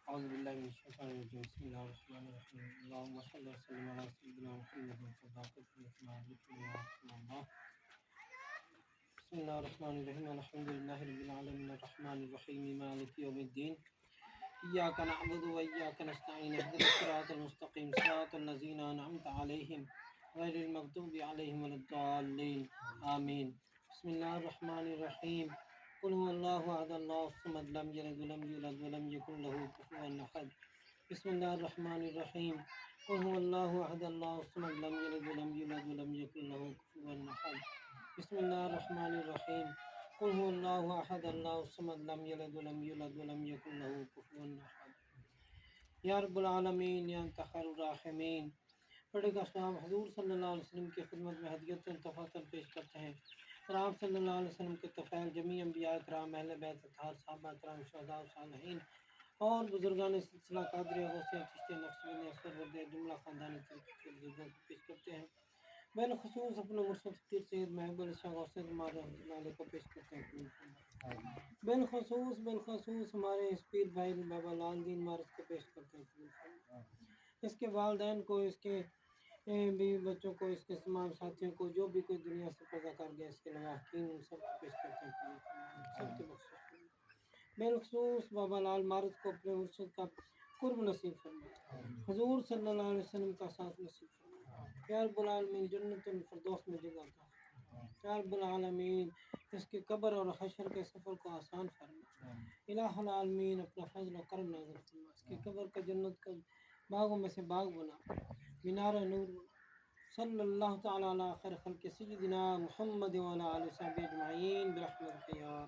اعوذ باللہ من الشیطان الرجیم بسم اللہ الرحمن الرحیم اللہم صلی وسلم علی سیدنا محمد صداقت اللہ بسم اللہ الرحمن الرحیم الحمد للہ رب العالمین الرحمن الرحیم مالک یوم الدین ایاک نعبد و ایاک نستعین اهدنا الصراط المستقیم صراط الذین انعمت علیہم غیر المغضوب علیہم ولا الضالین آمین بسم اللہ الرحمن الرحیم قل هو اللہ احد اللہ الصمد لم یلد ولم یولد ولم یکن له کفوا احد بسم اللہ الرحمن الرحیم قل هو اللہ احد اللہ الصمد لم یلد ولم یولد ولم یکن له کفوا احد بسم اللہ الرحمن الرحیم قل هو اللہ احد اللہ الصمد لم یلد ولم یولد ولم یکن له کفوا احد یا رب العالمین یا انت خیر الراحمین۔ پڑھے گا اسلام حضور صلی اللہ علیہ وسلم کی خدمت میں ہدیت تفاصل پیش کرتے ہیں اور آپ صلی اللہ علیہ وسلم کے طفیل جمیع انبیاء کرام اہل بیت اطہار صحابہ کرام شہداء و صالحین اور بزرگان سلسلہ قادری غوثیہ چشتی نقشبندی اثر ورد جملہ خاندان کے بزرگوں کو پیش کرتے ہیں، بالخصوص اپنے مرشد فقیر سید محب علی شاہ غوث زمان رحمۃ اللہ علیہ کو پیش کرتے ہیں، بالخصوص ہمارے اس پیر بھائی بابا لال دین مارس کو پیش کرتے ہیں، اس کے والدین کو، اس کے بیوی بچوں کو، اس کے تمام ساتھیوں کو، جو بھی کوئی دنیا سے پیدا کر گیا، اس کے لواحقین ان سب کو پیش کرتے ہیں، سب کے بخشش فرمائے۔ بالخصوص بابا لال مارس کو اپنے مرشد کا قرب نصیب فرمائے، حضور صلی اللہ علیہ وسلم کا ساتھ نصیب فرمائے، یا رب العالمین جنت الفردوس میں جگہ عطا فرمائے، یا رب العالمین اس کے قبر اور حشر کے سفر کو آسان فرمائے، الہ العالمین اپنا فضل و کرم نازل فرمائے، اس کی قبر کا جنت کا باغوں میں سے باغ بنا، مینار نور بنا۔ صلی اللہ تعالی علی خیر خلق سیدنا محمد وعلی آلہ وصحبہ اجمعین برحمتک یا